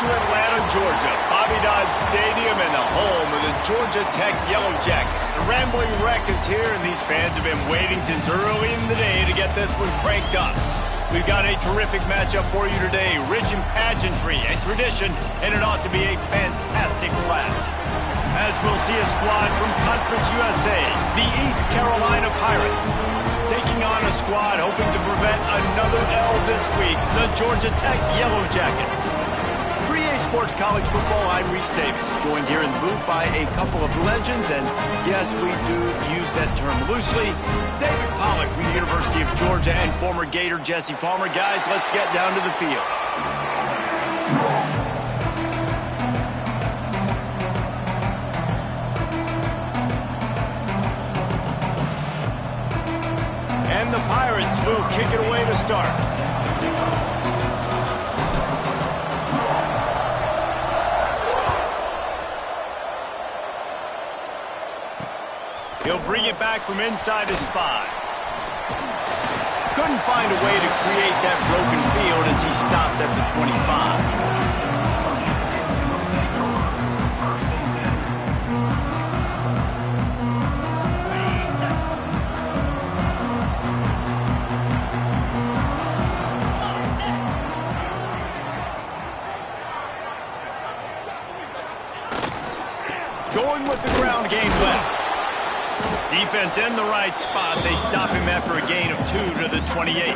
to Atlanta, Georgia, Bobby Dodd Stadium and the home of the Georgia Tech Yellow Jackets. The Rambling Wreck is here, and these fans have been waiting since early in the day to get this one cranked up. We've got a terrific matchup for you today, rich in pageantry and tradition, and it ought to be a fantastic clash. As we'll see a squad from Conference USA, the East Carolina Pirates, taking on a squad hoping to prevent another L this week, the Georgia Tech Yellow Jackets. For EA Sports College Football, I'm Reese Davis, joined here in the booth by a couple of legends, and yes, we do use that term loosely. David Pollack from the University of Georgia and former Gator Jesse Palmer. Guys, let's get down to the field. And the Pirates will kick it away to start. He'll bring it back from inside his 5. Couldn't find a way to create that broken field as he stopped at the 25. Going with the ground game left. Defense in the right spot. They stop him after a gain of 2 to the 28.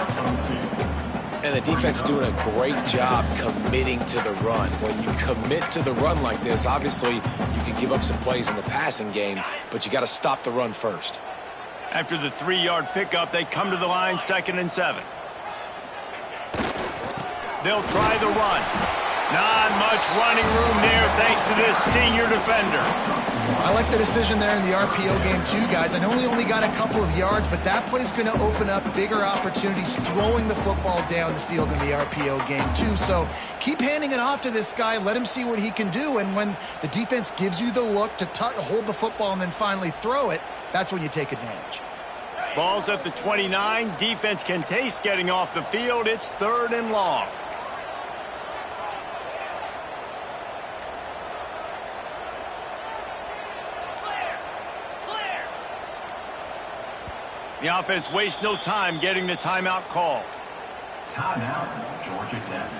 And the defense doing a great job committing to the run. When you commit to the run like this, obviously you can give up some plays in the passing game, but you got to stop the run first. After the 3-yard pickup, they come to the line, 2nd and 7. They'll try the run. Not much running room there thanks to this senior defender. I like the decision there in the RPO game too, guys. I know he only got a couple of yards, but that play's going to open up bigger opportunities throwing the football down the field in the RPO game too. So keep handing it off to this guy. Let him see what he can do. And when the defense gives you the look to hold the football and then finally throw it, that's when you take advantage. Ball's at the 29. Defense can taste getting off the field. It's 3rd and long. The offense wastes no time getting the timeout call. Timeout, Georgia Tech.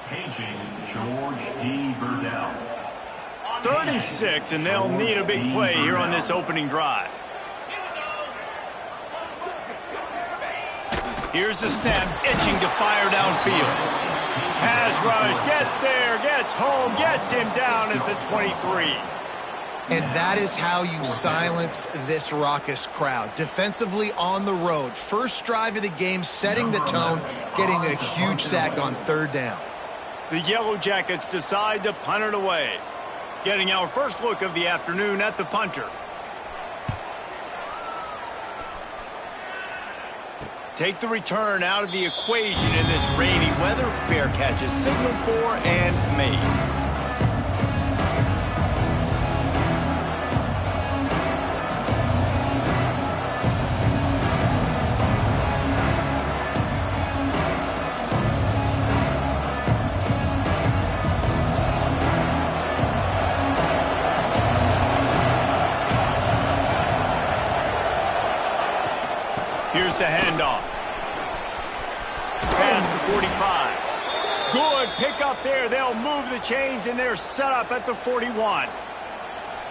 Paging George E. Burdell. 3rd and 6, and they'll need a big play here on this opening drive. Here's the snap, itching to fire downfield. Pass rush, gets there, gets home, gets him down at the 23. And that is how you silence this raucous crowd. Defensively on the road. First drive of the game, setting the tone, getting a huge sack on 3rd down. The Yellow Jackets decide to punt it away. Getting our first look of the afternoon at the punter. Take the return out of the equation in this rainy weather. Fair catch is signaled for and made. Here's the handoff. Pass to 45. Good pickup there. They'll move the chains, and they're set up at the 41.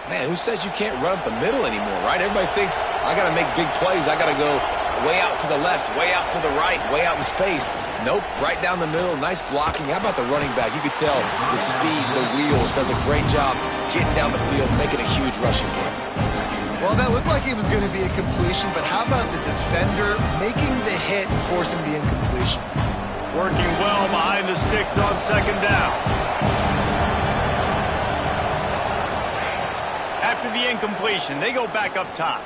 Man, who says you can't run up the middle anymore, right? Everybody thinks, I got to make big plays. I got to go way out to the left, way out to the right, way out in space. Nope, right down the middle. Nice blocking. How about the running back? You could tell the speed, the wheels, does a great job getting down the field, making a huge rushing play. Well, that looked like it was going to be a completion, but how about the defender making the hit and forcing the incompletion? Working well behind the sticks on 2nd down. After the incompletion, they go back up top.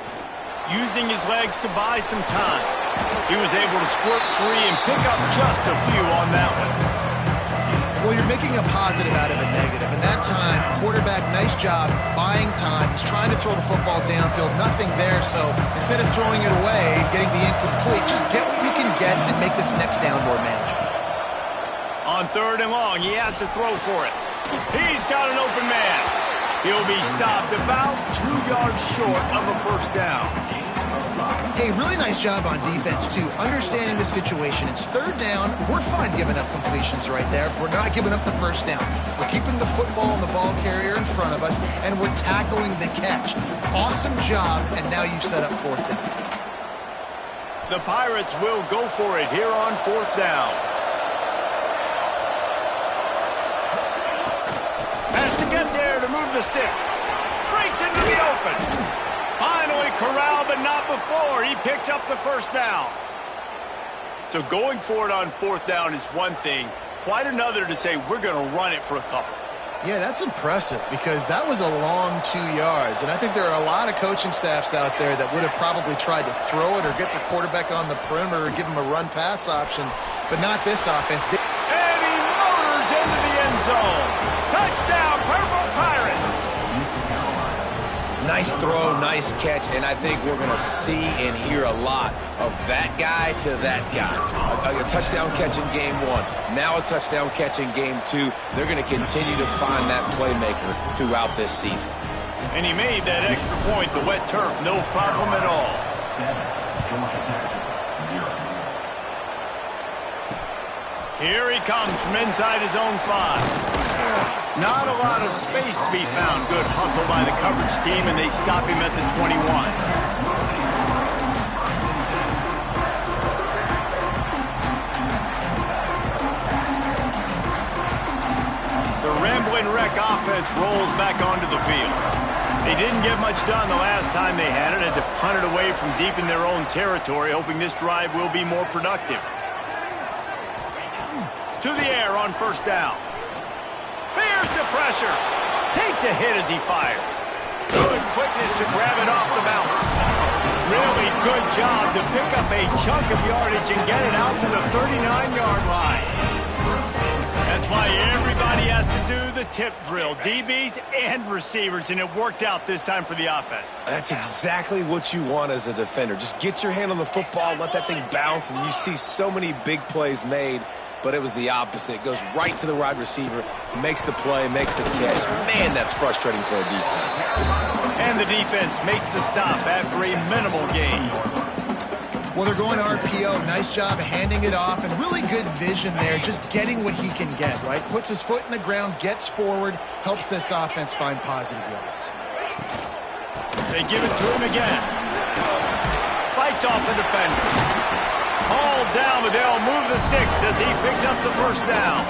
Using his legs to buy some time. He was able to squirt free and pick up just a few on that one. Well, you're making a positive out of a negative. And that time, quarterback, nice job buying time. He's trying to throw the football downfield. Nothing there, so instead of throwing it away, getting the incomplete, just get what you can get and make this next down more manageable. 3rd and long. He has to throw for it. He's got an open man. He'll be stopped about 2 yards short of a 1st down. Hey, really nice job on defense, too. Understanding the situation. It's 3rd down. We're fine giving up completions right there. We're not giving up the 1st down. We're keeping the football and the ball carrier in front of us, and we're tackling the catch. Awesome job, and now you've set up 4th down. The Pirates will go for it here on 4th down. Has to get there to move the sticks. Breaks into the open. Finally corralled, but not before. He picks up the 1st down. So going for it on 4th down is one thing. Quite another to say we're going to run it for a couple. Yeah, that's impressive because that was a long 2 yards. And I think there are a lot of coaching staffs out there that would have probably tried to throw it or get their quarterback on the perimeter or give him a run-pass option, but not this offense. And he motors into the end zone. Touchdown, Purple Pirates. Nice throw, nice catch, and I think we're going to see and hear a lot of that guy to that guy. A touchdown catch in game 1, now a touchdown catch in game 2. They're going to continue to find that playmaker throughout this season. And he made that extra point, the wet turf, no problem at all. 7, Georgia Tech, 0. Here he comes from inside his own 5. Not a lot of space to be found. Good hustle by the coverage team, and they stop him at the 21. The Rambling Wreck offense rolls back onto the field. They didn't get much done the last time they had it. Had to punt it away from deep in their own territory, hoping this drive will be more productive. To the air on 1st down. There's the pressure. Takes a hit as he fires. Good quickness to grab it off the bounce. Really good job to pick up a chunk of yardage and get it out to the 39-yard line. That's why everybody has to do the tip drill, DBs and receivers, and it worked out this time for the offense. That's exactly what you want as a defender. Just get your hand on the football, let that thing bounce, and you see so many big plays made. But it was the opposite. It goes right to the wide receiver, makes the play, makes the catch. Man, that's frustrating for a defense. And the defense makes the stop after a minimal gain. Well, they're going RPO. Nice job handing it off, and really good vision there, just getting what he can get, right? Puts his foot in the ground, gets forward, helps this offense find positive yards. They give it to him again. Fights off the defender. Hauled down, but they'll move the sticks as he picks up the 1st down.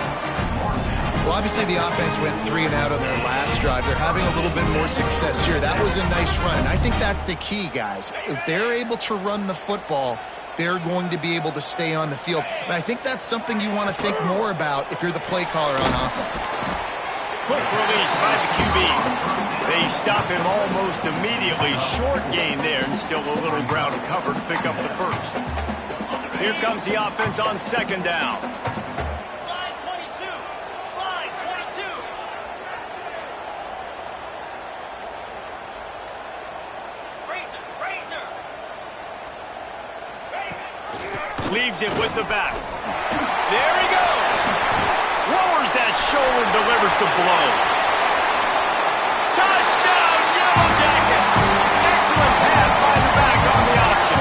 Well, obviously the offense went 3 and out on their last drive. They're having a little bit more success here. That was a nice run, and I think that's the key, guys. If they're able to run the football, they're going to be able to stay on the field. And I think that's something you want to think more about if you're the play caller on offense. Quick release by the QB. They stop him almost immediately. Short gain there, and still a little ground to cover to pick up the 1st. Here comes the offense on 2nd down. Slide 22. Slide 22. Razor. Leaves it with the back. There he goes. Lowers that shoulder and delivers the blow. Touchdown, Yellow Jackets. Excellent pass by the back on the option.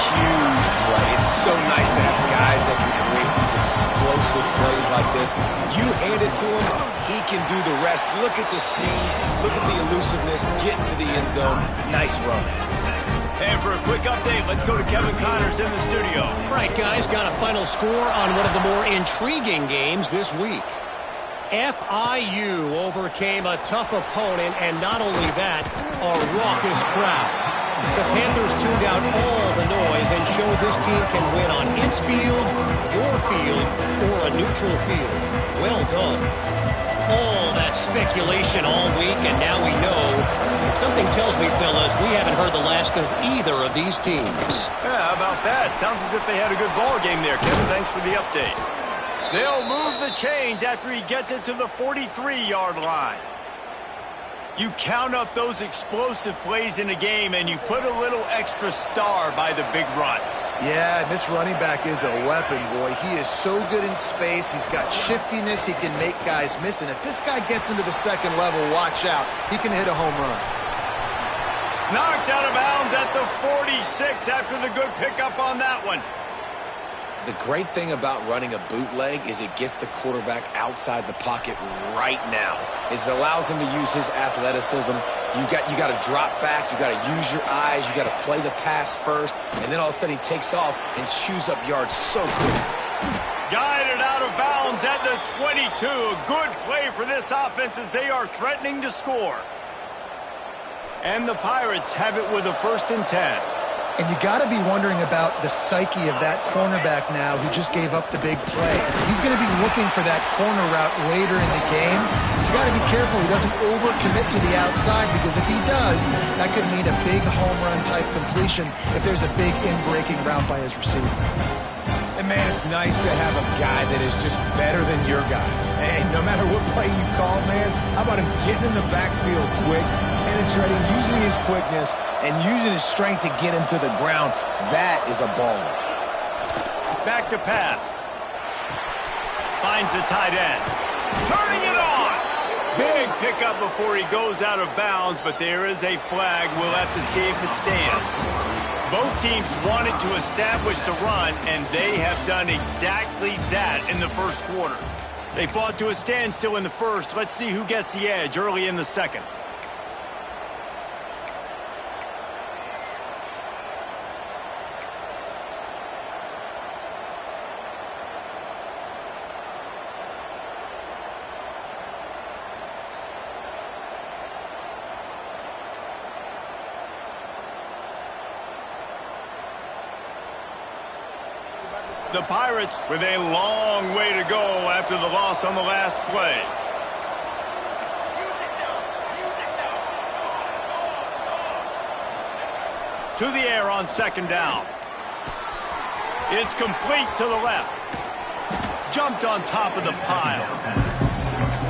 Huge play. It's so nice to have guys that can create these explosive plays like this. You hand it to him, he can do the rest. Look at the speed. Look at the elusiveness. Get into the end zone. Nice run. And for a quick update, let's go to Kevin Connors in the studio. Right, guys, got a final score on one of the more intriguing games this week. FIU overcame a tough opponent, and not only that, a raucous crowd. The Panthers tuned out all the noise and showed this team can win on its field, your field, or a neutral field. Well done. All that speculation all week, and now we know. Something tells me, fellas, we haven't heard the last of either of these teams. Yeah, how about that? Sounds as if they had a good ball game there, Kevin. Thanks for the update. They'll move the chains after he gets it to the 43-yard line. You count up those explosive plays in a game, and you put a little extra star by the big runs. Yeah, this running back is a weapon, boy. He is so good in space. He's got shiftiness. He can make guys miss. And if this guy gets into the second level, watch out. He can hit a home run. Knocked out of bounds at the 46 after the good pickup on that one. The great thing about running a bootleg is it gets the quarterback outside the pocket right now. It allows him to use his athleticism. You got to drop back. You got to use your eyes. You got to play the pass first, and then all of a sudden he takes off and chews up yards so quick. Guided out of bounds at the 22. A good play for this offense as they are threatening to score. And the Pirates have it with a 1st and 10. And you got to be wondering about the psyche of that cornerback now who just gave up the big play. He's going to be looking for that corner route later in the game. He's got to be careful he doesn't overcommit to the outside, because if he does, that could mean a big home run type completion if there's a big in-breaking route by his receiver. And, man, it's nice to have a guy that is just better than your guys. And no matter what play you call, man, how about him getting in the backfield quick, penetrating, using his quickness, and using his strength to get him to the ground? That is a baller. Back to pass. Finds the tight end. Turning it on. Big pickup before he goes out of bounds, but there is a flag. We'll have to see if it stands. Both teams wanted to establish the run, and they have done exactly that in the first quarter. They fought to a standstill in the first. Let's see who gets the edge early in the second. The Pirates with a long way to go after the loss on the last play. To the air on 2nd down. It's complete to the left. Jumped on top of the pile.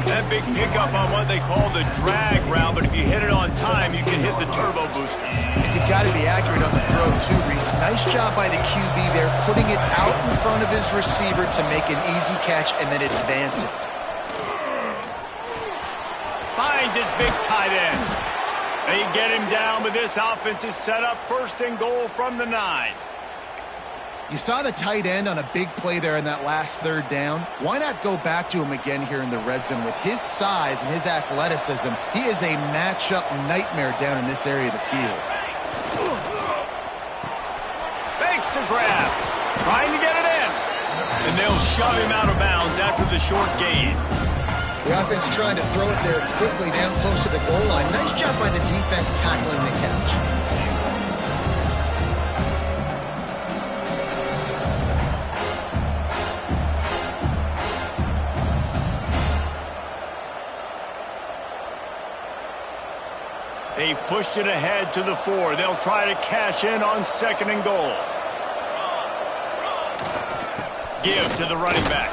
That big pickup on what they call the drag route, but if you hit it on time, you can hit the turbo booster. And you've got to be accurate on the throw too, Reese. Nice job by the QB there, putting it out in front of his receiver to make an easy catch and then advance it. Finds his big tight end. They get him down, but this offense is set up 1st and goal from the 9. You saw the tight end on a big play there in that last 3rd down. Why not go back to him again here in the red zone? With his size and his athleticism, he is a matchup nightmare down in this area of the field. Fakes to grab. Trying to get it in. And they'll shove him out of bounds after the short gain. The offense trying to throw it there quickly down close to the goal line. Nice job by the defense tackling the catch. They've pushed it ahead to the 4. They'll try to cash in on 2nd and goal. Give to the running back.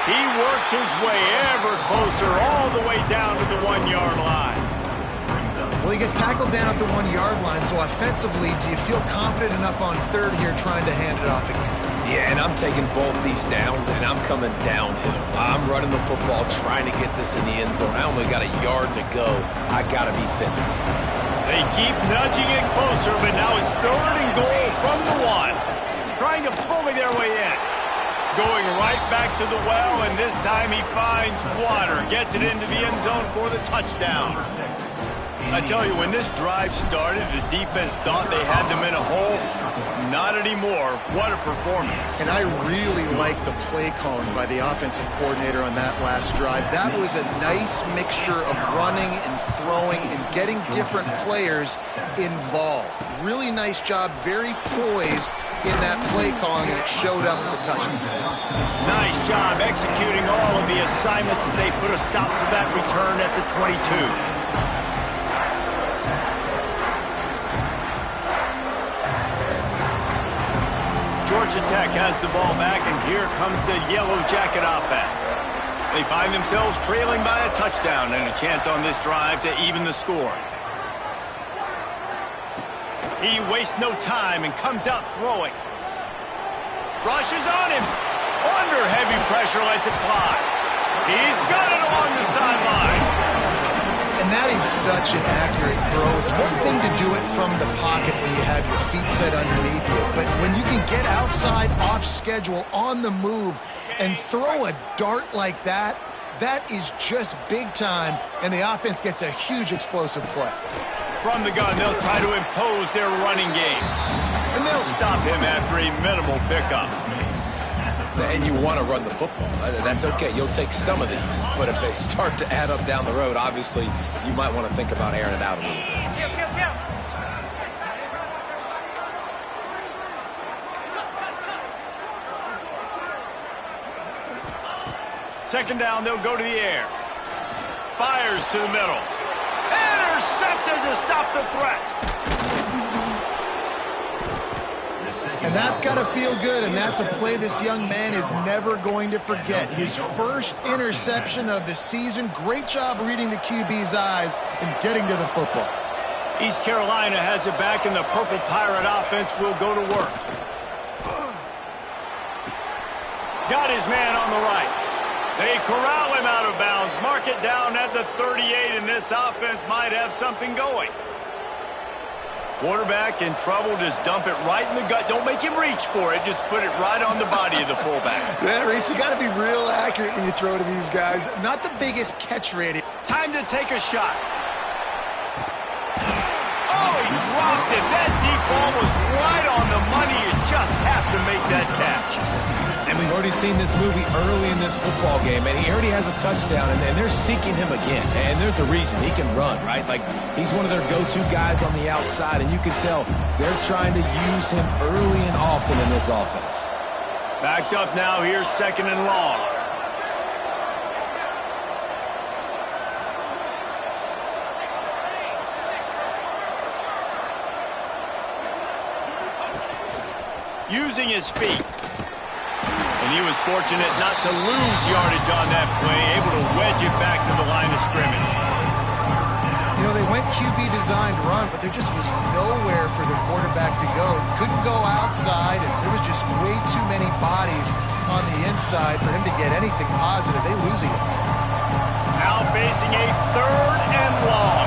He works his way ever closer all the way down to the 1-yard line. Well, he gets tackled down at the 1-yard line, so offensively, do you feel confident enough on 3rd here trying to hand it off again? Yeah, and I'm taking both these downs, and I'm coming downhill. I'm running the football, trying to get this in the end zone. I only got a yard to go. I got to be physical. They keep nudging it closer, but now it's 3rd and goal from the 1. Trying to bully their way in. Going right back to the well, and this time he finds water. Gets it into the end zone for the touchdown. I tell you, when this drive started, the defense thought they had them in a hole. Not anymore. What a performance. And I really like the play calling by the offensive coordinator on that last drive. That was a nice mixture of running and throwing and getting different players involved. Really nice job, very poised in that play calling, and it showed up with the touchdown. Nice job executing all of the assignments as they put a stop to that return at the 22. Georgia Tech has the ball back, and here comes the Yellow Jacket offense. They find themselves trailing by a touchdown and a chance on this drive to even the score. He wastes no time and comes out throwing. Rushes on him. Under heavy pressure, lets it fly. He's got it along the sideline. And that is such an accurate throw. It's one thing to do it from the pocket when you have your feet set underneath you, but when you can get outside, off schedule, on the move, and throw a dart like that, that is just big time, and the offense gets a huge explosive play. From the gun, they'll try to impose their running game, and they'll stop him after a minimal pickup. And you want to run the football. That's okay. You'll take some of these. But if they start to add up down the road, obviously, you might want to think about airing it out a little bit. Second down, they'll go to the air. Fires to the middle. Intercepted to stop the threat. And that's got to feel good, and that's a play this young man is never going to forget. His first interception of the season. Great job reading the QB's eyes and getting to the football. East Carolina has it back, and the Purple Pirate offense will go to work. Got his man on the right. They corral him out of bounds. Mark it down at the 38, and this offense might have something going. Quarterback in trouble, just dump it right in the gut. Don't make him reach for it. Just put it right on the body of the fullback. Yeah, Reese, you got to be real accurate when you throw to these guys. Not the biggest catch rating. Time to take a shot. Oh, he dropped it. That deep ball was right on the money. You just have to make that catch. And we've already seen this movie early in this football game, and he already has a touchdown, and they're seeking him again. And there's a reason. He can run, right? Like, he's one of their go-to guys on the outside, and you can tell they're trying to use him early and often in this offense. Backed up now. Here's second and long. Using his feet. And he was fortunate not to lose yardage on that play, able to wedge it back to the line of scrimmage. You know, they went QB designed run, but there just was nowhere for the quarterback to go. He couldn't go outside, and there was just way too many bodies on the inside for him to get anything positive. They losing it. Now facing a third and long.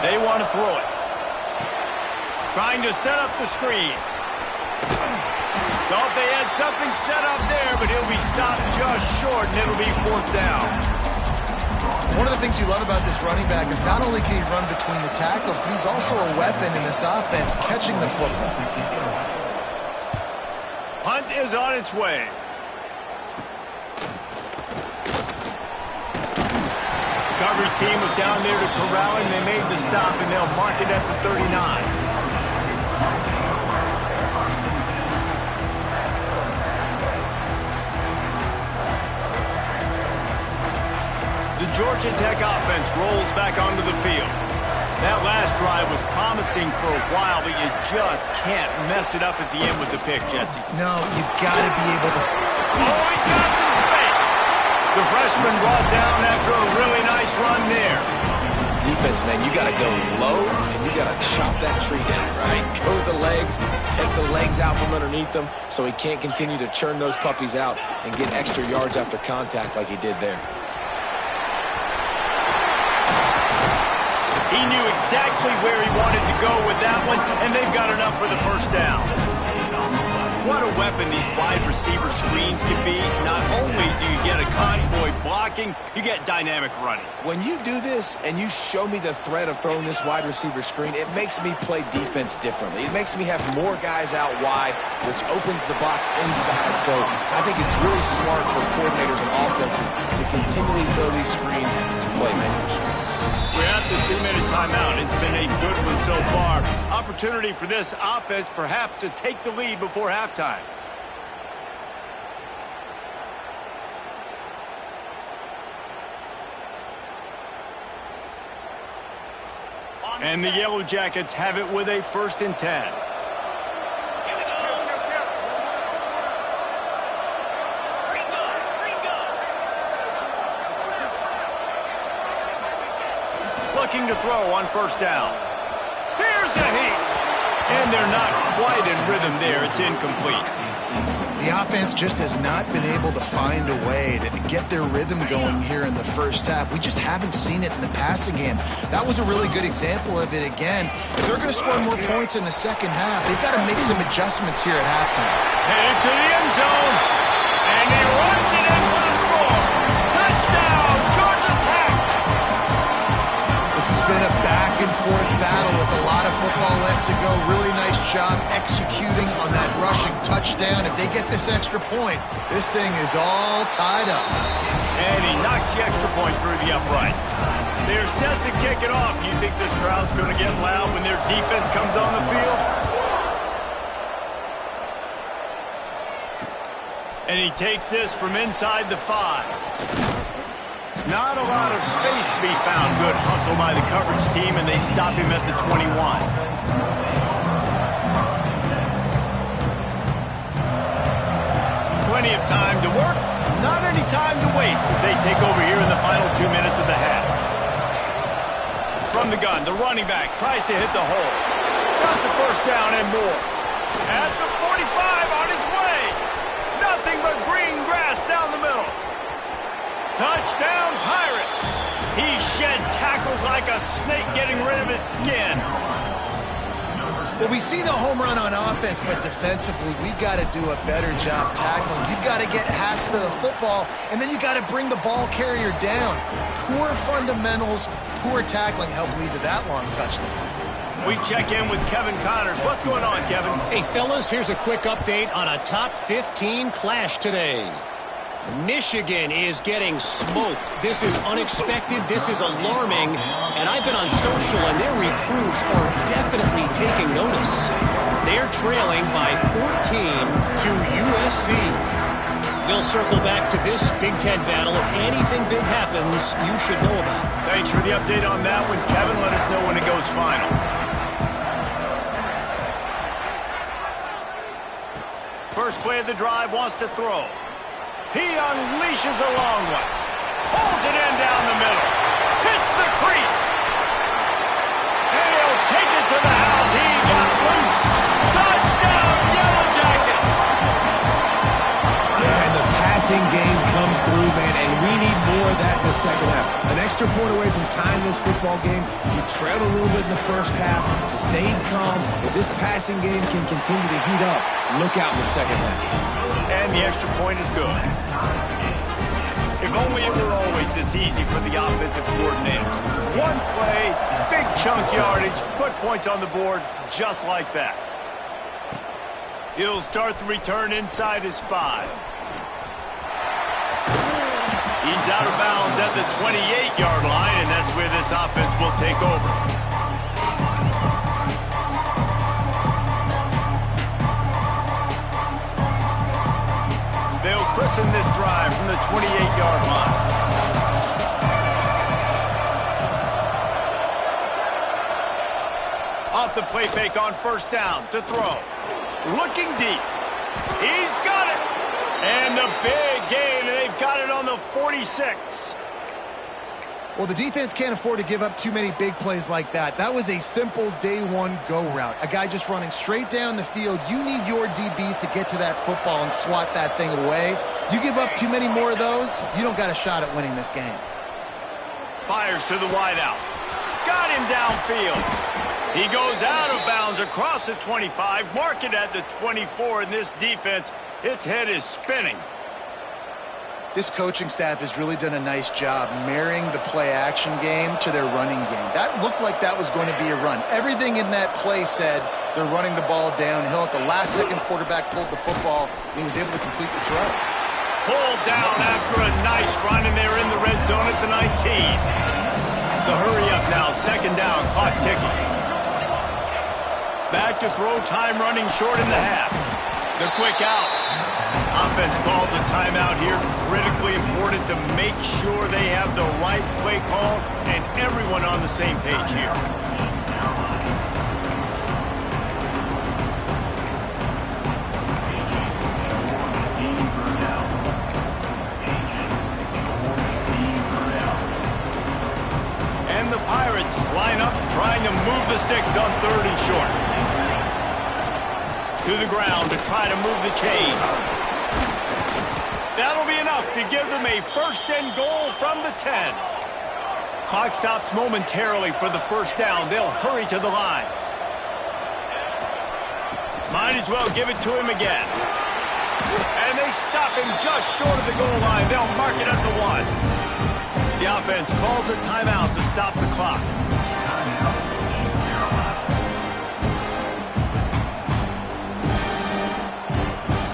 They want to throw it. Trying to set up the screen. Thought they had something set up there, but he'll be stopped just short, and it'll be fourth down. One of the things you love about this running back is not only can he run between the tackles, but he's also a weapon in this offense, catching the football. Punt is on its way. Coverage team was down there to corral him. They made the stop, and they'll mark it at the 39. The Georgia Tech offense rolls back onto the field. That last drive was promising for a while, but you just can't mess it up at the end with the pick, Jesse. No, you've got to be able to... Oh, he's got some space. The freshman brought down after a really nice run there. Defense, man, you got to go low, and you got to chop that tree down, right? Go to the legs, take the legs out from underneath them so he can't continue to churn those puppies out and get extra yards after contact like he did there. He knew exactly where he wanted to go with that one, and they've got enough for the first down. What a weapon these wide receiver screens can be. Not only do you get a convoy blocking, you get dynamic running. When you do this and you show me the threat of throwing this wide receiver screen, it makes me play defense differently. It makes me have more guys out wide, which opens the box inside. So I think it's really smart for coordinators and offenses to continually throw these screens to playmakers. We're at the 2-minute timeout. It's been a good one so far. Opportunity for this offense perhaps to take the lead before halftime. And the Yellow Jackets have it with a 1st and 10. looking to throw on first down. Here's a heat. And they're not quite in rhythm there. It's incomplete. The offense just has not been able to find a way to get their rhythm going here in the first half. We just haven't seen it in the passing game. That was a really good example of it again. If they're going to score more points in the second half, they've got to make some adjustments here at halftime. Headed to the end zone. And he runs it in for the score. Touchdown, Georgia Tech. This has been a back-and-forth battle with a lot of football left to go. Really nice job executing on that rushing touchdown. If they get this extra point, this thing is all tied up. And he knocks the extra point through the uprights. They're set to kick it off. You think this crowd's going to get loud when their defense comes on the field? And he takes this from inside the 5. Not a lot of space to be found. Good hustle by the coverage team, and they stop him at the 21. Plenty of time to work, not any time to waste as they take over here in the final 2 minutes of the half. From the gun, the running back tries to hit the hole. Got the first down and more. At the 45 on his way. Nothing but green grass down the middle. Touchdown, Pirates! He shed tackles like a snake getting rid of his skin. Well, we see the home run on offense, but defensively, we've got to do a better job tackling. You've got to get hats to the football, and then you got to bring the ball carrier down. Poor fundamentals, poor tackling help lead to that long touchdown. We check in with Kevin Connors. What's going on, Kevin? Hey, fellas, here's a quick update on a top 15 clash today. Michigan is getting smoked. This is unexpected. This is alarming. And I've been on social, and their recruits are definitely taking notice. They're trailing by 14 to USC. We'll circle back to this Big Ten battle. If anything big happens, you should know about it. Thanks for the update on that one, Kevin. Let us know when it goes final. First play of the drive, wants to throw. He unleashes a long one. Holds it in down the middle. Hits the crease. And he'll take it to the house. He got loose. Touchdown, Yellow Jackets. Yeah, and the passing game comes through, man, and we need more of that in the second half. An extra point away from tying this football game. You trailed a little bit in the first half, stayed calm. If this passing game can continue to heat up, look out in the second half. And the extra point is good. If only it were always this easy for the offensive coordinators. One play, big chunk yardage, put points on the board just like that. He'll start the return inside his 5. He's out of bounds at the 28-yard line, and that's where this offense will take over. They'll christen this drive from the 28-yard line. Off the play fake on first down to throw. Looking deep. He's got it. And the big gain, and they've got it on the 46. Well, the defense can't afford to give up too many big plays like that. That was a simple day one go route. A guy just running straight down the field. You need your DBs to get to that football and swat that thing away. You give up too many more of those, you don't got a shot at winning this game. Fires to the wideout. Got him downfield. He goes out of bounds across the 25, mark it at the 24, and this defense, its head is spinning. This coaching staff has really done a nice job marrying the play-action game to their running game. That looked like that was going to be a run. Everything in that play said they're running the ball downhill. At the last second, quarterback pulled the football, and he was able to complete the throw. Pulled down after a nice run, and they're in the red zone at the 19. The hurry up now, second down, clock ticking. Back to throw, time running short in the half. The quick out. Offense calls a timeout here. Critically important to make sure they have the right play call and everyone on the same page here. And the Pirates To the ground to try to move the chains. That'll be enough to give them a first and goal from the 10. Clock stops momentarily for the first down. They'll hurry to the line. Might as well give it to him again. And they stop him just short of the goal line. They'll mark it at the 1. The offense calls a timeout to stop the clock.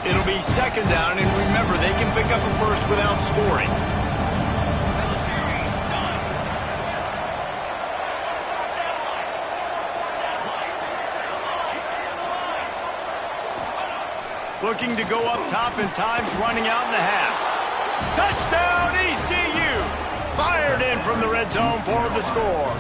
It'll be second down, and remember, they can pick up a first without scoring. Looking to go up top, and time's running out in the half. Touchdown, ECU! Fired in from the red zone for the score.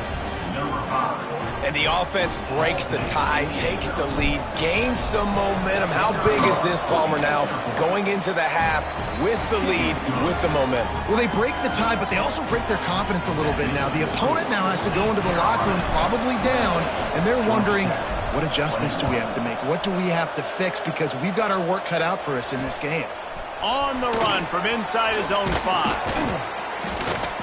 And the offense breaks the tie, takes the lead, gains some momentum. How big is this, Palmer, now going into the half with the lead, with the momentum? Well, they break the tie, but they also break their confidence a little bit now. The opponent now has to go into the locker room probably down, and they're wondering, what adjustments do we have to make? What do we have to fix? Because we've got our work cut out for us in this game. On the run from inside his own 5.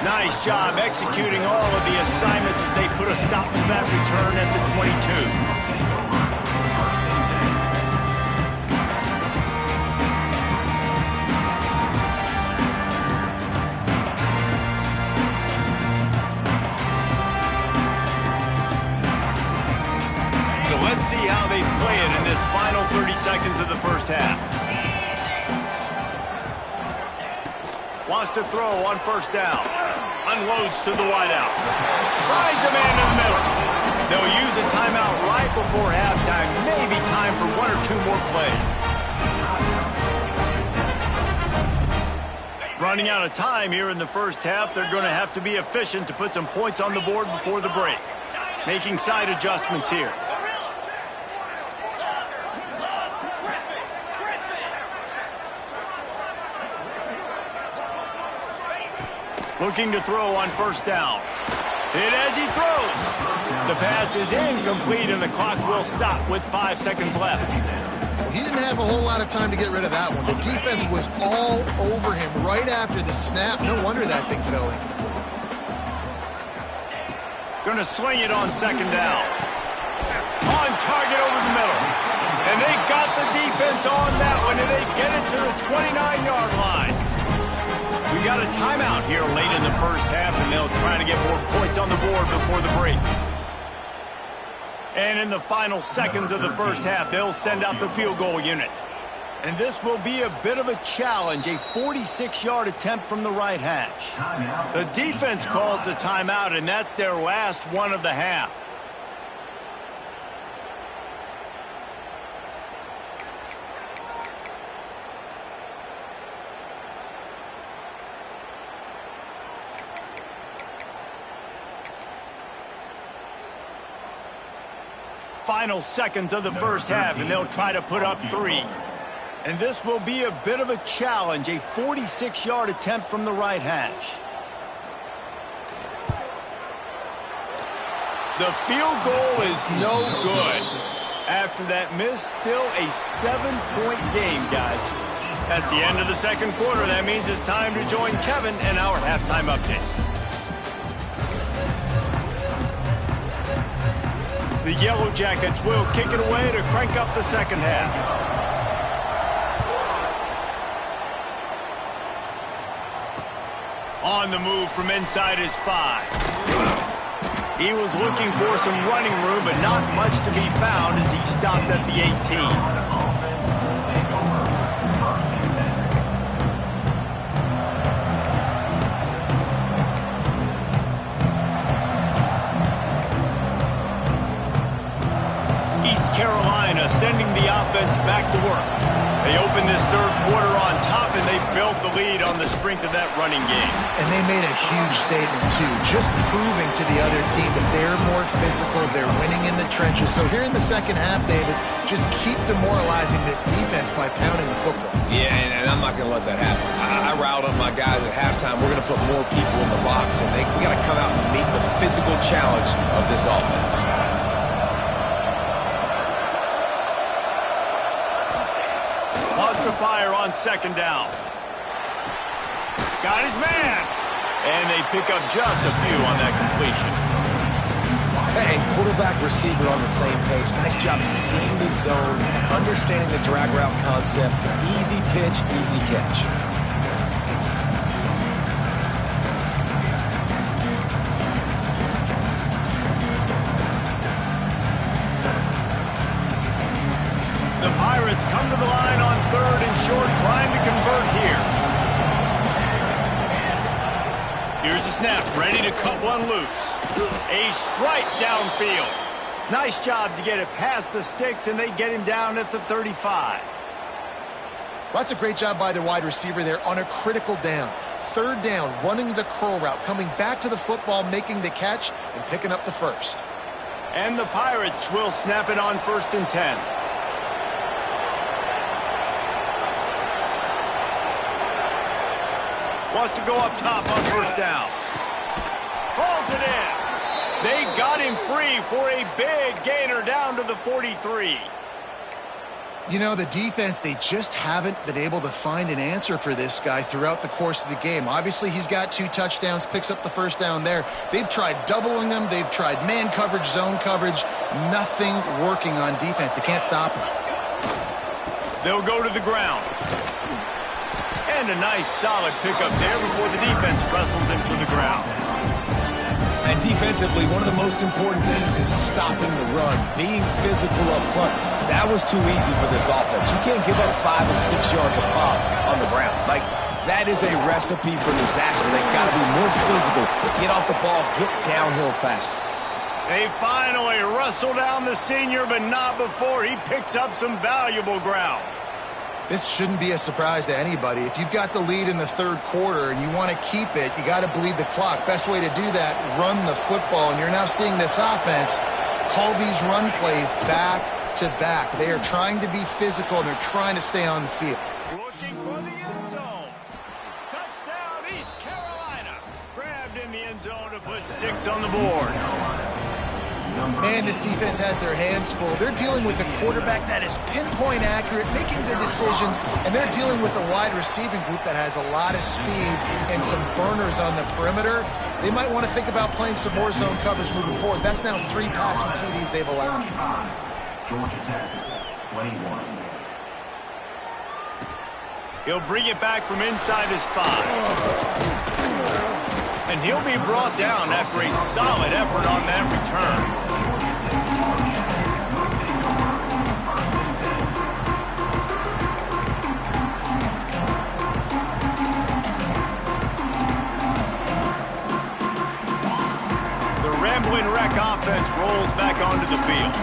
Nice job executing all of the assignments as they put a stop to that return at the 22. So let's see how they play it in this final 30 seconds of the first half. Wants to throw on first down. Unloads to the wideout. Finds a man in the middle. They'll use a timeout right before halftime. Maybe time for 1 or 2 more plays. Running out of time here in the first half. They're going to have to be efficient to put some points on the board before the break. Making side adjustments here. Looking to throw on first down. Hit as he throws. The pass is incomplete, and the clock will stop with 5 seconds left. He didn't have a whole lot of time to get rid of that one. The defense was all over him right after the snap. No wonder that thing fell incomplete. Going to sling it on second down. On target over the middle. And they got the defense on that one, and they get it to the 29-yard line. We got a timeout here late in the first half, and they'll try to get more points on the board before the break. And in the final seconds of the first half, they'll send out the field goal unit. And this will be a bit of a challenge, a 46-yard attempt from the right hash. The defense calls the timeout, and that's their last one of the half. Final seconds of the first half, and they'll try to put up 3. And this will be a bit of a challenge, a 46-yard attempt from the right hash. The field goal is no good. After that miss, still a 7-point game, guys. That's the end of the second quarter. That means it's time to join Kevin and our halftime update. The Yellow Jackets will kick it away to crank up the second half. On the move from inside his 5. He was looking for some running room, but not much to be found as he stopped at the 18. Carolina sending the offense back to work. They opened this third quarter on top, and they built the lead on the strength of that running game. And they made a huge statement, too, just proving to the other team that they're more physical, they're winning in the trenches. So here in the second half, David, just keep demoralizing this defense by pounding the football. Yeah, and I'm not going to let that happen. I riled up my guys at halftime. We're going to put more people in the box, and we got to come out and meet the physical challenge of this offense. to fire on second down. Got his man. And they pick up just a few on that completion. And quarterback, receiver on the same page. Nice job seeing the zone, understanding the drag route concept. Easy pitch, easy catch. The Pirates come to the line on third and short, trying to convert here. Here's the snap, ready to cut one loose. A strike downfield. Nice job to get it past the sticks, and they get him down at the 35. That's a great job by the wide receiver there on a critical down. Third down, running the curl route, coming back to the football, making the catch, and picking up the first. And the Pirates will snap it on 1st and 10. Wants to go up top on 1st down. Hauls it in. They got him free for a big gainer down to the 43. You know, the defense, they just haven't been able to find an answer for this guy throughout the course of the game. Obviously, he's got 2 touchdowns, picks up the 1st down there. They've tried doubling him. They've tried man coverage, zone coverage. Nothing working on defense. They can't stop him. They'll go to the ground. And a nice, solid pickup there before the defense wrestles him to the ground. And defensively, one of the most important things is stopping the run, being physical up front. That was too easy for this offense. You can't give up 5 and 6 yards a pop on the ground. Like, that is a recipe for disaster. They've got to be more physical. Get off the ball, get downhill faster. They finally wrestle down the senior, but not before he picks up some valuable ground. This shouldn't be a surprise to anybody. If you've got the lead in the 3rd quarter and you want to keep it, you got to bleed the clock. Best way to do that, run the football. And you're now seeing this offense call these run plays back to back. They are trying to be physical, and they're trying to stay on the field. Looking for the end zone. Touchdown, East Carolina. Grabbed in the end zone to put 6 on the board. Man, this defense has their hands full. They're dealing with a quarterback that is pinpoint accurate, making good decisions, and they're dealing with a wide receiving group that has a lot of speed and some burners on the perimeter. They might want to think about playing some more zone coverage moving forward. That's now 3 passing TDs they've allowed. Georgia Tech, 21. He'll bring it back from inside his 5. And he'll be brought down after a solid effort on that return. The Rambling Wreck offense rolls back onto the field.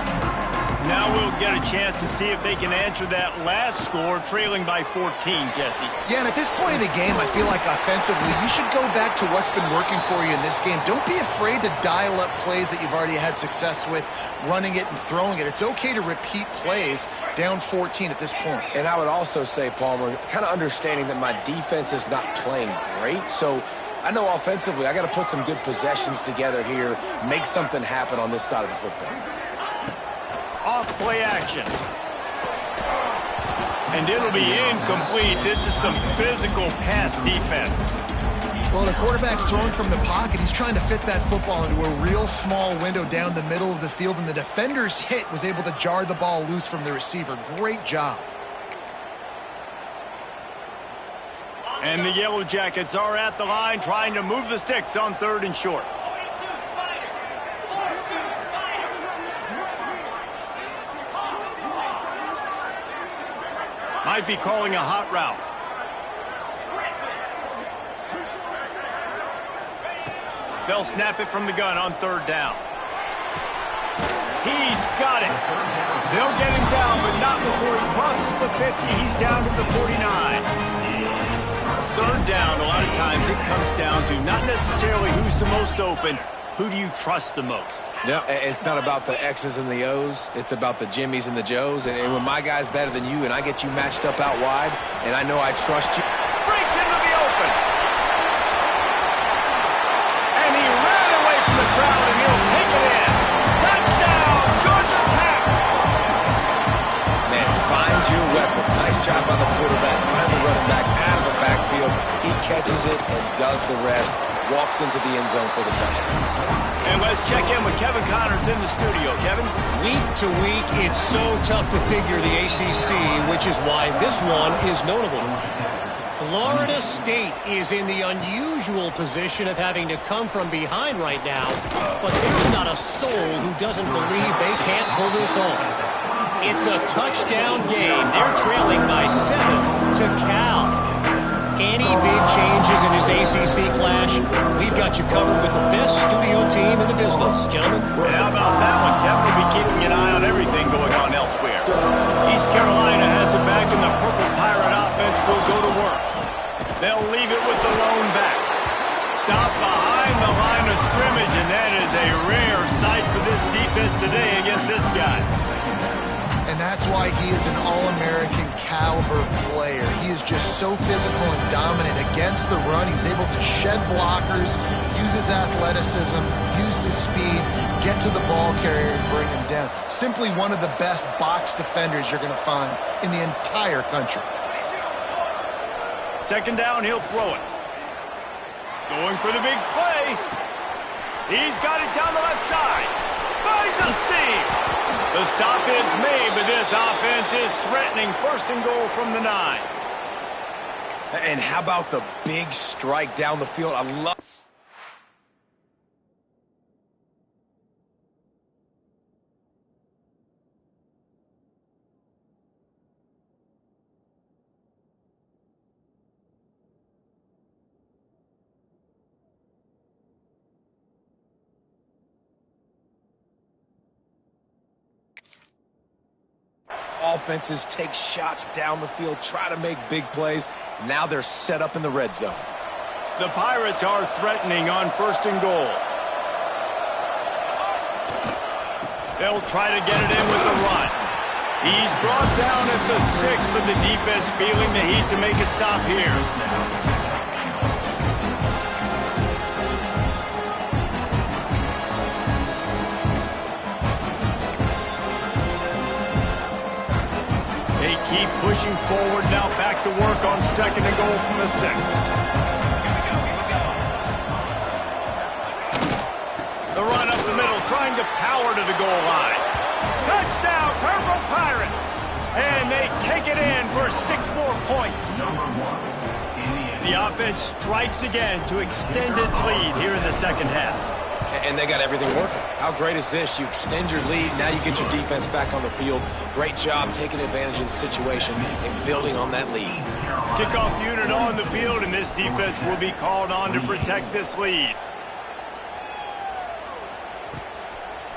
Now we'll get a chance to see if they can answer that last score, trailing by 14, Jesse. Yeah, and at this point in the game, I feel like offensively, you should go back to what's been working for you in this game. Don't be afraid to dial up plays that you've already had success with, running it and throwing it. It's okay to repeat plays down 14 at this point. And I would also say, Palmer, kind of understanding that my defense is not playing great, so I know offensively I got to put some good possessions together here, make something happen on this side of the football. Off play action. And it'll be incomplete. This is some physical pass defense. Well, the quarterback's throwing from the pocket. He's trying to fit that football into a real small window down the middle of the field, and the defender's hit was able to jar the ball loose from the receiver. Great job. And the Yellow Jackets are at the line trying to move the sticks on 3rd and short. Might be calling a hot route. They'll snap it from the gun on 3rd down. He's got it. They'll get him down, but not before he crosses the 50. He's down to the 49. 3rd down, a lot of times it comes down to not necessarily who's the most open, who do you trust the most? No, it's not about the X's and the O's. It's about the Jimmys and the Joes. And when my guy's better than you and I get you matched up out wide, and I know I trust you. Breaks into the open. And he ran away from the crowd, and he'll take it in. Touchdown, Georgia Tech! Man, find your weapons. Nice job by the quarterback, finally running back out of the backfield. He catches it and does the rest. Walks into the end zone for the touchdown. And let's check in with Kevin Connors in the studio. Kevin? Week to week, it's so tough to figure the ACC, which is why this one is notable. Florida State is in the unusual position of having to come from behind right now, but there's not a soul who doesn't believe they can't pull this off. It's a touchdown game. They're trailing by 7 to Cal. Any big changes in this ACC clash, we've got you covered with the best studio team in the business, gentlemen. And how about that one? Kevin will be keeping an eye on everything going on elsewhere. East Carolina has it back, and the Purple Pirate offense will go to work. They'll leave it with the lone back. Stop behind the line of scrimmage, and that is a rare sight for this defense today against this guy. And that's why he is an All-American caliber player. He is just so physical and dominant against the run. He's able to shed blockers, use his athleticism, use his speed, get to the ball carrier and bring him down. Simply one of the best box defenders you're going to find in the entire country. Second down, he'll throw it. Going for the big play. He's got it down the left side. Finds a seam. The stop is made, but this offense is threatening. First and goal from the 9. And how about the big strike down the field? I love... Offenses take shots down the field, try to make big plays. Now they're set up in the red zone. The Pirates are threatening on first and goal. They'll try to get it in with the run. He's brought down at the 6, but the defense feeling the heat to make a stop here. Keep pushing forward now, back to work on second and goal from the 6. The run up the middle, trying to power to the goal line. Touchdown, Purple Pirates! And they take it in for 6 more points. The offense strikes again to extend its lead here in the second half. And they got everything working. How great is this? You extend your lead, now you get your defense back on the field. Great job taking advantage of the situation and building on that lead. Kickoff unit on the field, and this defense will be called on to protect this lead.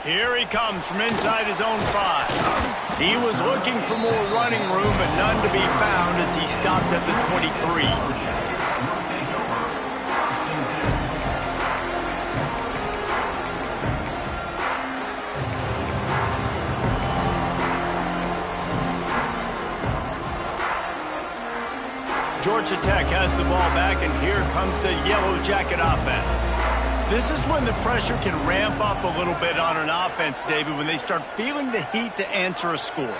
Here he comes from inside his own 5. He was looking for more running room, but none to be found as he stopped at the 23. Georgia Tech has the ball back, and here comes the Yellow Jacket offense. This is when the pressure can ramp up a little bit on an offense, David, when they start feeling the heat to answer a score.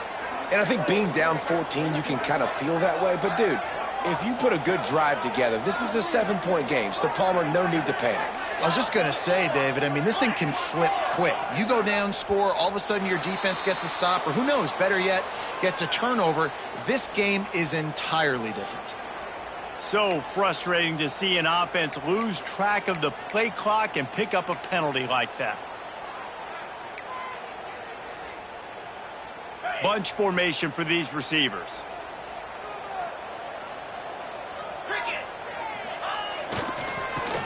And I think being down 14, you can kind of feel that way. But, dude, if you put a good drive together, this is a 7-point game, so, Palmer, no need to panic. I was just going to say, David, I mean, this thing can flip quick. You go down, score, all of a sudden your defense gets a stop, or who knows, better yet, gets a turnover. This game is entirely different. So frustrating to see an offense lose track of the play clock and pick up a penalty like that. Bunch formation for these receivers.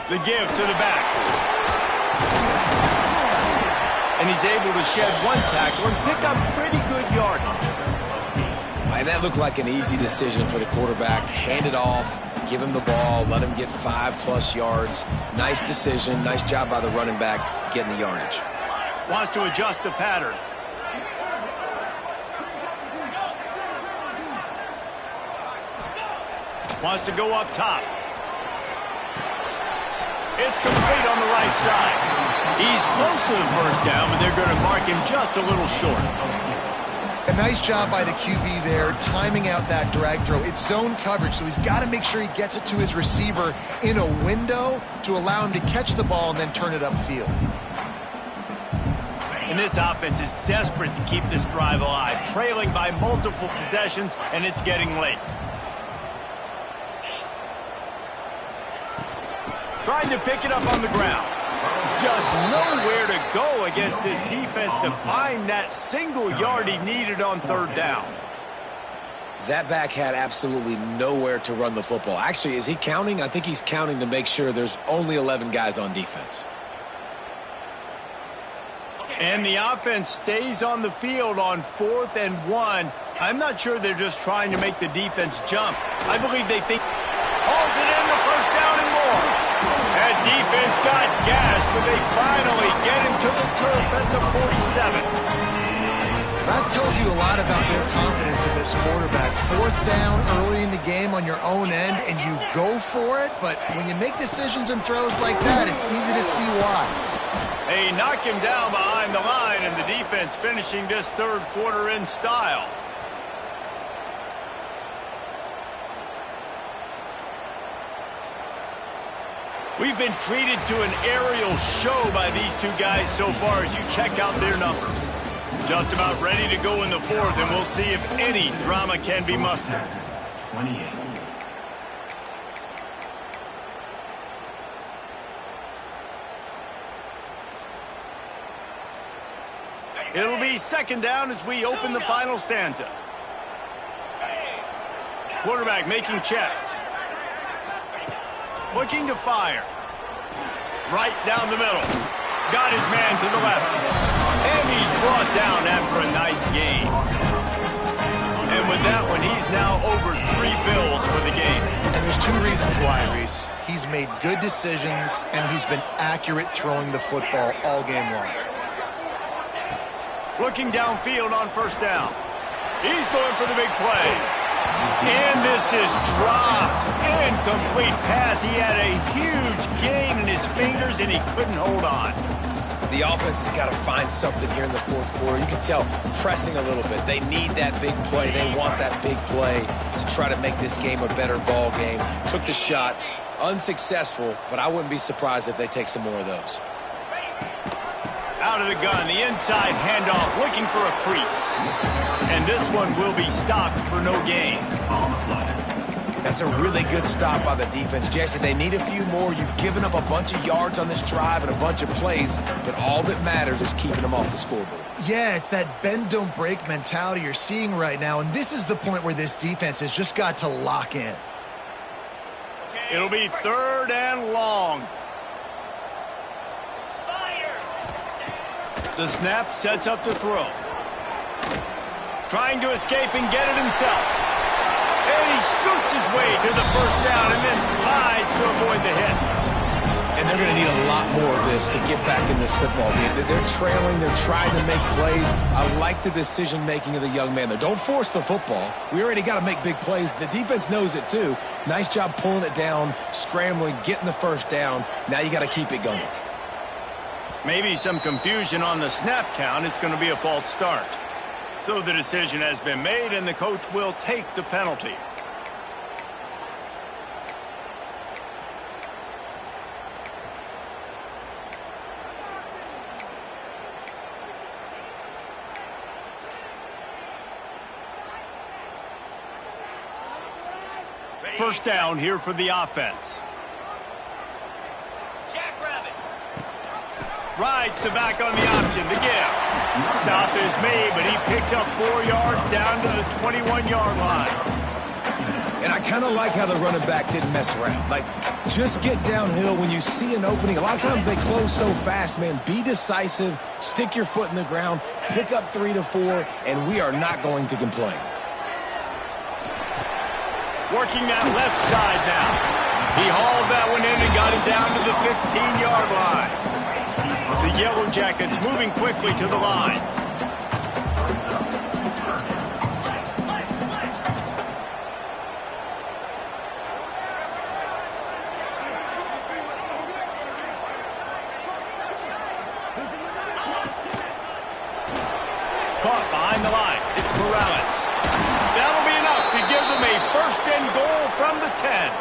The give to the back. And he's able to shed one tackle and pick up pretty good yardage. And that looked like an easy decision for the quarterback. Hand it off, give him the ball, let him get 5+ yards. Nice decision, nice job by the running back getting the yardage. Wants to adjust the pattern. Wants to go up top. It's complete on the right side. He's close to the first down, but they're going to mark him just a little short. A nice job by the QB there, timing out that drag throw. It's zone coverage, so he's got to make sure he gets it to his receiver in a window to allow him to catch the ball and then turn it upfield. And this offense is desperate to keep this drive alive, trailing by multiple possessions, and it's getting late. Trying to pick it up on the ground. Just nowhere to go against this defense to find that single yard he needed on third down. That back had absolutely nowhere to run the football. Actually, is he counting? I think he's counting to make sure there's only 11 guys on defense. And the offense stays on the field on 4th and 1. I'm not sure they're just trying to make the defense jump. I believe they think hauls it in the first down and more. That defense got gashed, but they finally get him to the turf at the 47. That tells you a lot about their confidence in this quarterback. 4th down early in the game on your own end, and you go for it, but when you make decisions and throws like that, it's easy to see why. They knock him down behind the line, and the defense finishing this third quarter in style. We've been treated to an aerial show by these two guys so far as you check out their numbers. Just about ready to go in the 4th, and we'll see if any drama can be mustered. 28. It'll be 2nd down as we open the final stanza. Quarterback making checks. Looking to fire. Right down the middle. Got his man to the left. And he's brought down after a nice gain. And with that one, he's now over 3 bills for the game. And there's 2 reasons why, Reese. He's made good decisions, and he's been accurate throwing the football all game long. Looking downfield on 1st down. He's going for the big play. And this is dropped. Incomplete pass. He had a huge gain in his fingers, and he couldn't hold on. The offense has got to find something here in the 4th quarter. You can tell pressing a little bit. They need that big play. They want that big play to try to make this game a better ball game. Took the shot. Unsuccessful, but I wouldn't be surprised if they take some more of those. Out of the gun, the inside handoff, looking for a crease. And this one will be stopped for no gain. That's a really good stop by the defense. Jesse, they need a few more. You've given up a bunch of yards on this drive and a bunch of plays, but all that matters is keeping them off the scoreboard. Yeah, it's that bend, don't break mentality you're seeing right now, and this is the point where this defense has just got to lock in. It'll be 3rd and long. The snap sets up the throw. Trying to escape and get it himself. And he scoots his way to the 1st down and then slides to avoid the hit. And they're going to need a lot more of this to get back in this football game. They're trailing. They're trying to make plays. I like the decision-making of the young man there. Don't force the football. We already got to make big plays. The defense knows it, too. Nice job pulling it down, scrambling, getting the 1st down. Now you got to keep it going. Maybe some confusion on the snap count. It's going to be a false start. So the decision has been made, and the coach will take the penalty. First down here for the offense. Rides to back on the option, the give. Stop is made, but he picks up 4 yards down to the 21-yard line. And I kind of like how the running back didn't mess around. Like, just get downhill when you see an opening. A lot of times they close so fast, man. Be decisive, stick your foot in the ground, pick up 3 to 4, and we are not going to complain. Working that left side now. He hauled that one in and got it down to the 15-yard line. The Yellow Jackets moving quickly to the line. Caught behind the line. It's first and goal from the 10.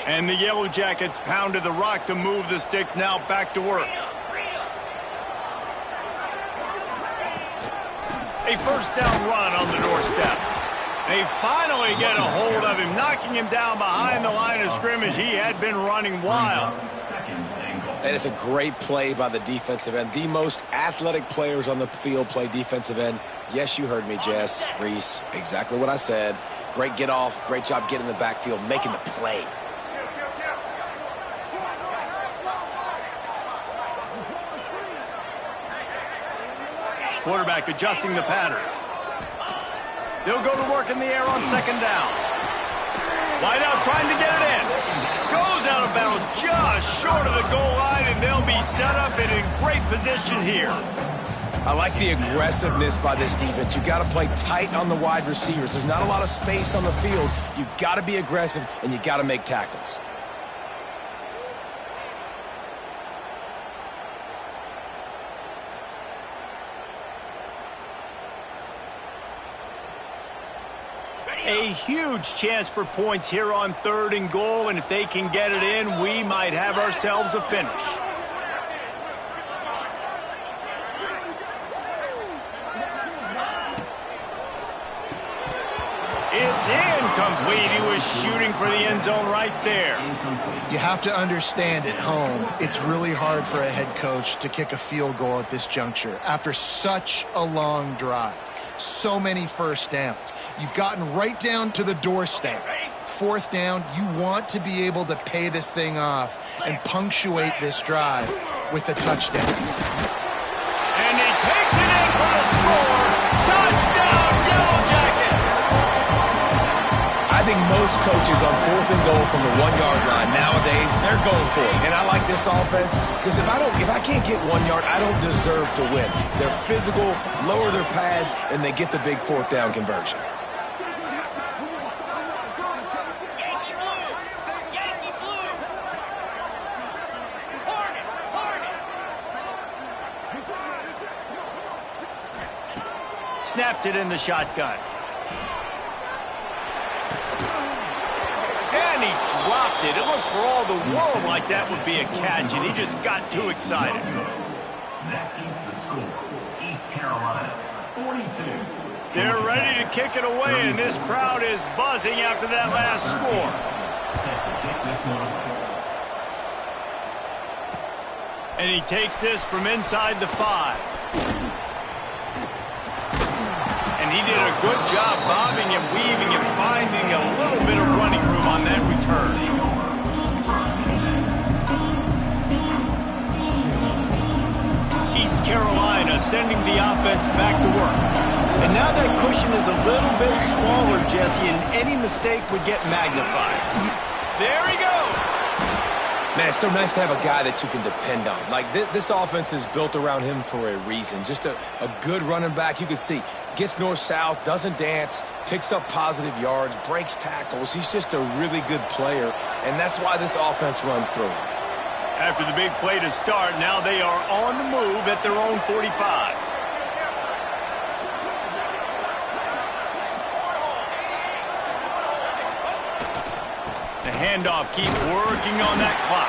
And the Yellow Jackets pounded the rock to move the sticks now back to work. A first down run on the doorstep. They finally get a hold of him, knocking him down behind the line of scrimmage. He had been running wild. And it's a great play by the defensive end. The most athletic players on the field play defensive end. Yes, you heard me, Jess, Reese. Exactly what I said. Great get off. Great job getting in the backfield, making the play. Quarterback adjusting the pattern. They'll go to work in the air on second down. Wide out trying to get it in. Goes out of bounds just short of the goal line, and they'll be set up and in great position here. I like the aggressiveness by this defense. You got to play tight on the wide receivers. There's not a lot of space on the field. You got to be aggressive, and you got to make tackles. A huge chance for points here on third and goal, and if they can get it in, we might have ourselves a finish. It's incomplete. He was shooting for the end zone right there. You have to understand at home, it's really hard for a head coach to kick a field goal at this juncture after such a long drive. So many first downs. You've gotten right down to the doorstep. Fourth down, you want to be able to pay this thing off and punctuate this drive with a touchdown. And he takes it in for the score. Touchdown, Yellow Jackets! I think most coaches on fourth and goal from the 1-yard line nowadays, they're going for it. And I like this offense because if I can't get 1 yard, I don't deserve to win. They're physical, lower their pads, and they get the big fourth down conversion. Snapped it in the shotgun. And he dropped it. It looked for all the world like that would be a catch, and he just got too excited. That keeps the score. East Carolina, 42. They're ready to kick it away, and this crowd is buzzing after that last score. Set to kick this one. And he takes this from inside the 5. And he did a good job bobbing and weaving and finding a little bit of running room on that return. East Carolina sending the offense back to work. And now that cushion is a little bit smaller, Jesse, and any mistake would get magnified. There he goes! Man, it's so nice to have a guy that you can depend on. Like, this offense is built around him for a reason. Just a good running back. You can see, gets north-south, doesn't dance, picks up positive yards, breaks tackles. He's just a really good player, and that's why this offense runs through him. After the big play to start, now they are on the move at their own 45. The handoff, keep working on that clock.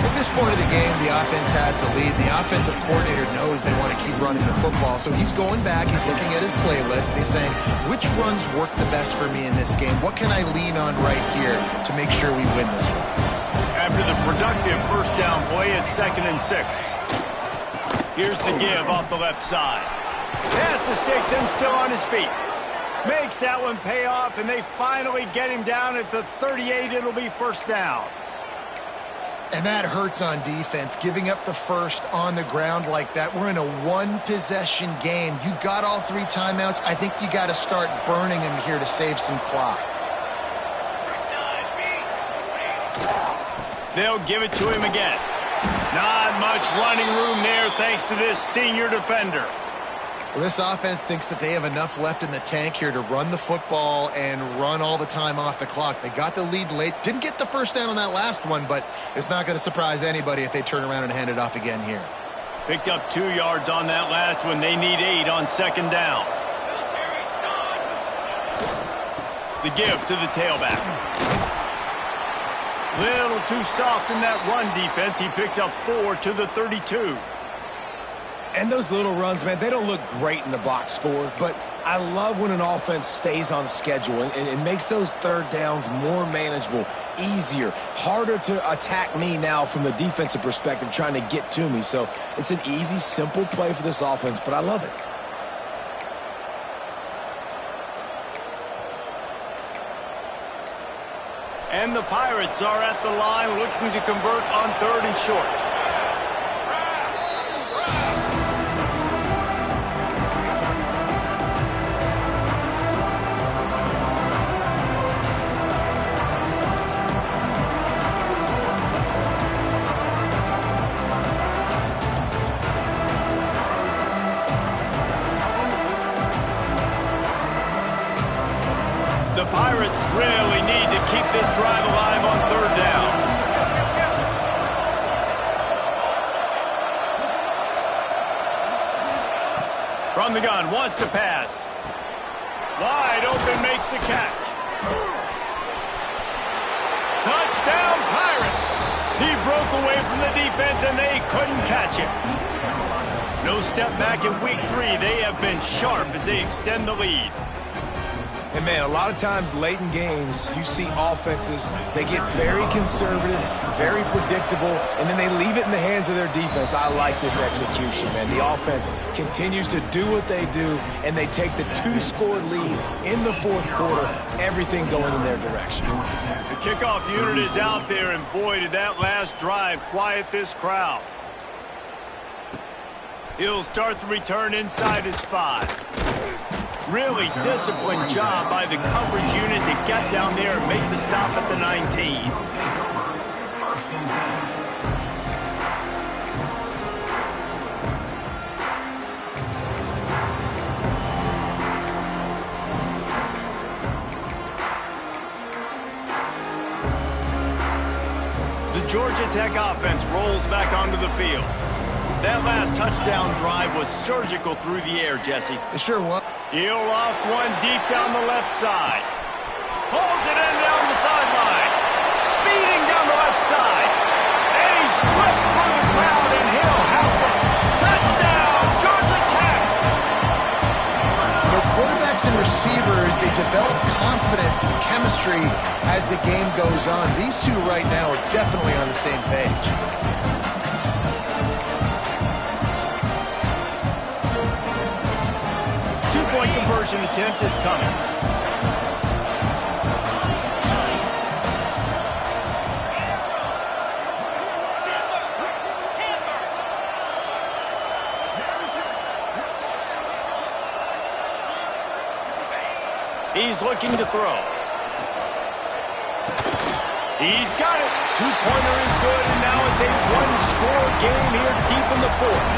At this point of the game, the offense has the lead. The offensive coordinator knows they want to keep running the football, so he's going back, he's looking at his playlist, and he's saying, which runs work the best for me in this game? What can I lean on right here to make sure we win this one? After the productive first down play, it's 2nd and 6. Here's the give off the left side. Pass the sticks and still on his feet. Makes that one pay off, and they finally get him down at the 38. It'll be first down. And that hurts on defense, giving up the first on the ground like that. We're in a one-possession game. You've got all 3 timeouts. I think you got to start burning them here to save some clock. They'll give it to him again. Not much running room there thanks to this senior defender. Well, this offense thinks that they have enough left in the tank here to run the football and run all the time off the clock. They got the lead late. Didn't get the first down on that last one, but it's not going to surprise anybody if they turn around and hand it off again here. Picked up 2 yards on that last one. They need 8 on second down. The give to the tailback. Little too soft in that run defense. He picks up 4 to the 32. And those little runs, man, they don't look great in the box score, but I love when an offense stays on schedule and it makes those third downs more manageable, easier, harder to attack me now from the defensive perspective trying to get to me. So it's an easy, simple play for this offense, but I love it. And the Pirates are at the line looking to convert on 3rd and short. The Pirates really need to keep this drive alive on 3rd down. From the gun, wants to pass. Wide open, makes the catch. Touchdown, Pirates! He broke away from the defense and they couldn't catch him. No step back in week 3. They have been sharp as they extend the lead. And, man, a lot of times late in games, you see offenses, they get very conservative, very predictable, and then they leave it in the hands of their defense. I like this execution, man. The offense continues to do what they do, and they take the 2-score lead in the 4th quarter, everything going in their direction. The kickoff unit is out there, and boy, did that last drive quiet this crowd. He'll start the return inside his 5. Really disciplined job by the coverage unit to get down there and make the stop at the 19. The Georgia Tech offense rolls back onto the field. That last touchdown drive was surgical through the air, Jesse. It sure was. He'll loft one deep down the left side. Pulls it in down the sideline. Speeding down the left side. And he slipped through the crowd, and Hill has it. Touchdown, Georgia Tech! The quarterbacks and receivers, they develop confidence and chemistry as the game goes on. These two right now are definitely on the same page. Two-point conversion attempt is coming. He's looking to throw. He's got it. Two-pointer is good, and now it's a one-score game here deep in the 4th.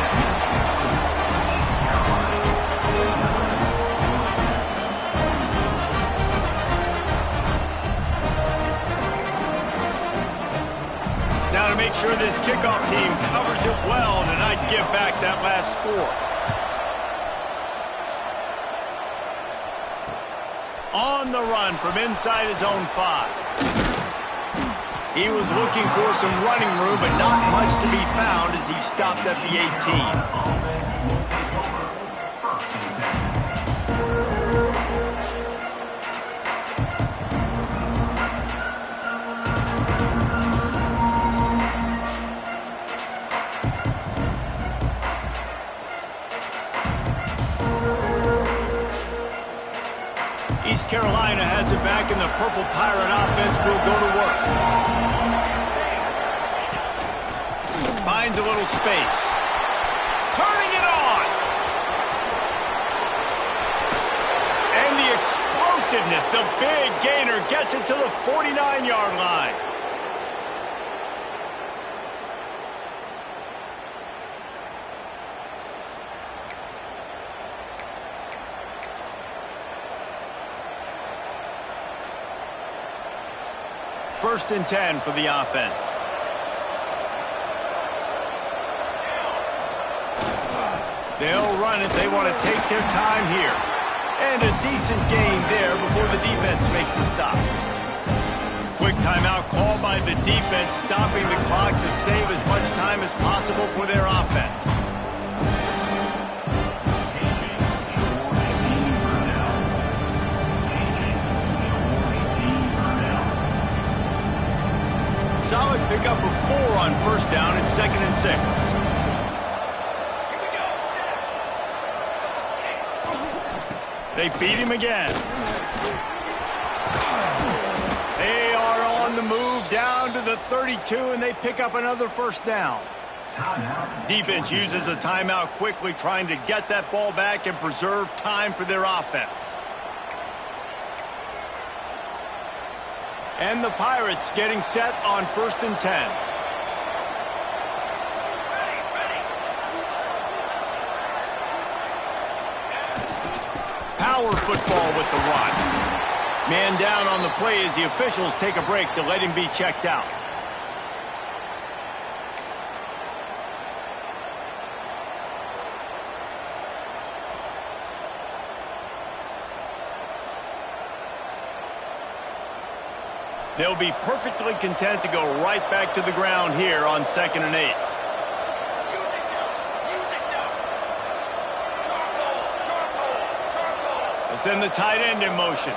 Now to make sure this kickoff team covers it well and not give back that last score. On the run from inside his own 5. He was looking for some running room, but not much to be found as he stopped at the 18. East Carolina has it back, and the Purple Pirate offense will go to work. Finds a little space. Turning it on! And the explosiveness, the big gainer gets it to the 49-yard line. 1st and 10 for the offense. They'll run it. They want to take their time here. And a decent gain there before the defense makes the stop. Quick timeout call by the defense, stopping the clock to save as much time as possible for their offense. Solid pickup of 4 on 1st down and 2nd and 6. They feed him again. They are on the move down to the 32, and they pick up another 1st down. Defense uses a timeout quickly, trying to get that ball back and preserve time for their offense. And the Pirates getting set on 1st and 10. Power football with the run. Man down on the play as the officials take a break to let him be checked out. They'll be perfectly content to go right back to the ground here on 2nd and 8. Send the tight end in motion.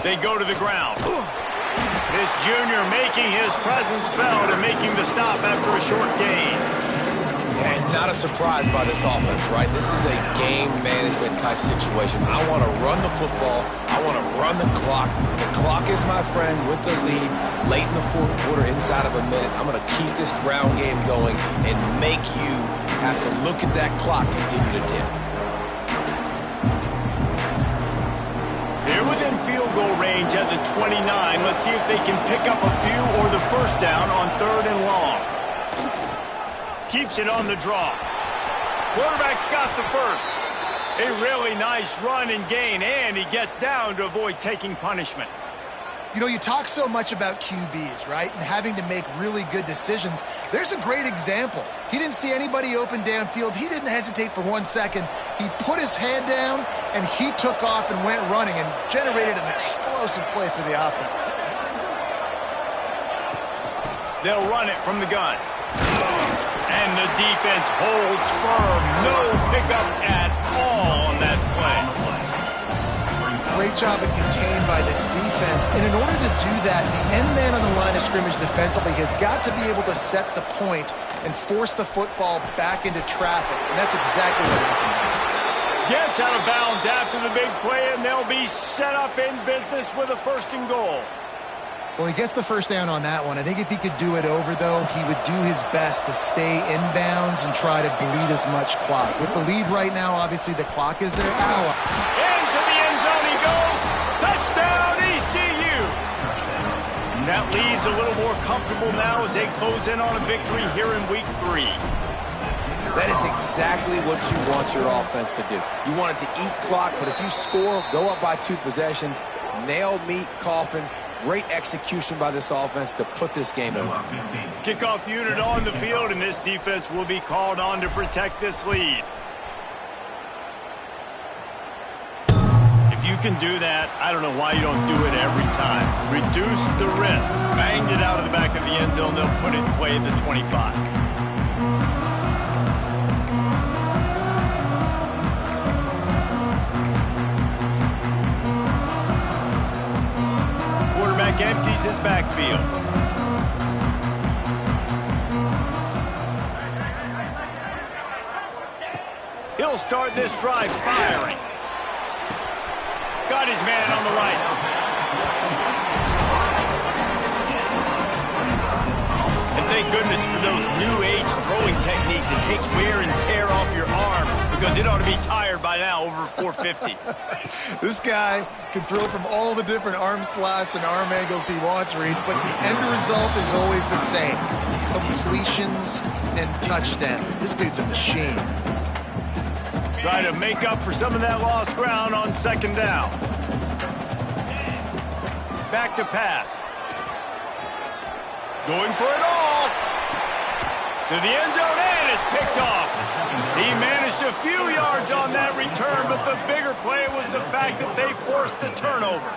They go to the ground. This junior making his presence felt and making the stop after a short gain. And not a surprise by this offense, right? This is a game management type situation. I want to run the football. I want to run the clock. The clock is my friend with the lead late in the 4th quarter, inside of a minute. I'm going to keep this ground game going and make you have to look at that clock continue to tick. They're within field goal range at the 29. Let's see if they can pick up a few or the 1st down on 3rd and long. Keeps it on the draw. Quarterback's got the 1st. A really nice run and gain, and he gets down to avoid taking punishment. You know, you talk so much about QBs, right, and having to make really good decisions. There's a great example. He didn't see anybody open downfield. He didn't hesitate for 1 second. He put his head down, and he took off and went running and generated an explosive play for the offense. They'll run it from the gun. And the defense holds firm. No pickup at all on that play. Great job at contained by this defense. And in order to do that, the end man on the line of scrimmage defensively has got to be able to set the point and force the football back into traffic. And that's exactly what happened. Gets out of bounds after the big play, and they'll be set up in business with a 1st and goal. Well, he gets the 1st down on that one. I think if he could do it over, though, he would do his best to stay inbounds and try to bleed as much clock. With the lead right now, obviously the clock is their ally. Into the end zone he goes. Touchdown, ECU. That lead's a little more comfortable now as they close in on a victory here in Week 3. That is exactly what you want your offense to do. You want it to eat clock, but if you score, go up by 2 possessions, nail, meet, coffin. Great execution by this offense to put this game away. Kickoff unit on the field, and this defense will be called on to protect this lead. If you can do that, I don't know why you don't do it every time. Reduce the risk. Banged it out of the back of the end zone. They'll put it in play at the 25. Empties his backfield. He'll start this drive firing. Got his man on the right. And thank goodness for those new age throwing techniques. It takes wear and tear off your arm because it ought to be tired by now over 450. This guy can throw from all the different arm slots and arm angles he wants, Reese, but the end result is always the same. Completions and touchdowns. This dude's a machine. Try to make up for some of that lost ground on 2nd down. back to pass. Going for it all. To the end zone, and it's picked off. He managed a few yards on that return, but the bigger play was the fact that they forced the turnover.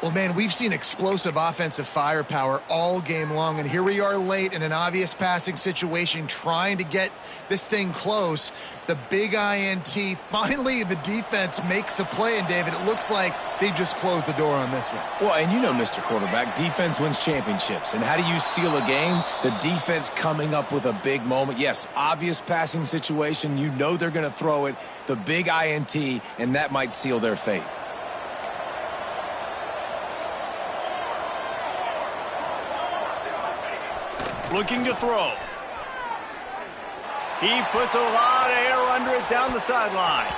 Well, man, we've seen explosive offensive firepower all game long, and here we are late in an obvious passing situation trying to get this thing close. The big INT, finally the defense makes a play, and David, it looks like they just closed the door on this one. Well, and you know, Mr. Quarterback, defense wins championships. And how do you seal a game? The defense coming up with a big moment. Yes, obvious passing situation. You know they're going to throw it. The big INT, and that might seal their fate. Looking to throw. He puts a lot of air under it down the sideline.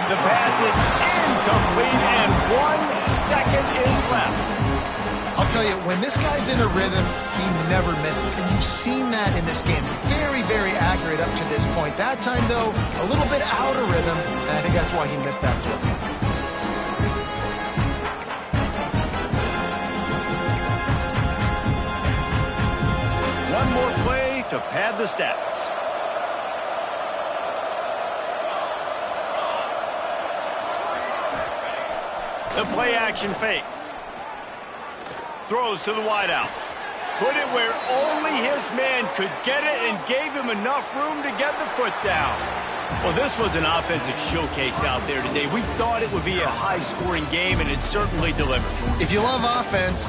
The pass is incomplete, and 1 second is left. I'll tell you, when this guy's in a rhythm, he never misses. And you've seen that in this game. Very, very accurate up to this point. That time, though, a little bit out of rhythm, and I think that's why he missed that throw. One more play to pad the stats. The play action fake. Throws to the wideout. Put it where only his man could get it and gave him enough room to get the foot down. Well, this was an offensive showcase out there today. We thought it would be a high-scoring game, and it certainly delivered. If you love offense,